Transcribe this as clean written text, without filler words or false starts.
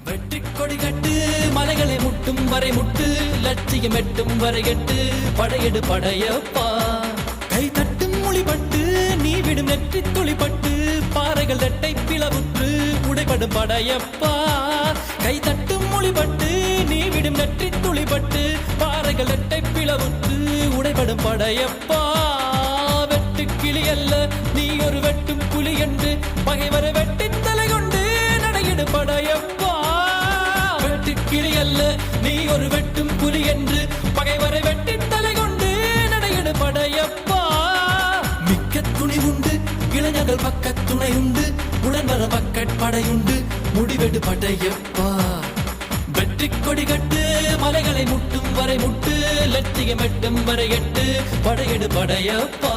வெற்றி கொடி கட்டு மலைகளை முட்டும் வரை முட்டு லட்சியம் எட்டும் வரை எட்டு படையெடு படையப்பா கை தட்டும் மொழிபட்டு நீ விடும் நெற்றி துளிப்பட்டு பாறைகள் ரெட்டை பிளவுற்று உடைபடும் படையப்பா கை தட்டும் மொழிபட்டு நீ விடும் நெற்றி துளிப்பட்டு பாறைகள் ரெட்டை பிளவுற்று உடைபடும் படையப்பா வெட்டு கிளி அல்ல நீ ஒரு வெட்டும் புலி என்று பகைவரை வெட்டி தலை கொண்டு நடையிடு படையப்பா வெட்டு கிளி அல்ல நீ ஒரு வெட்டும் புலி என்று பகைவரை வெட்டி தலை கொண்டு நடையிடு படையப்பா மிக்க துணி உண்டு இளைஞர்கள் பக்க துணை உண்டு உடன் வர படையுண்டு முடிவெடு படையப்பா வெற்றி கொடி கட்டு மலைகளை முட்டும் வரை முட்டு லட்சியம் எட்டும் வரை எட்டு படையெடு படையப்பா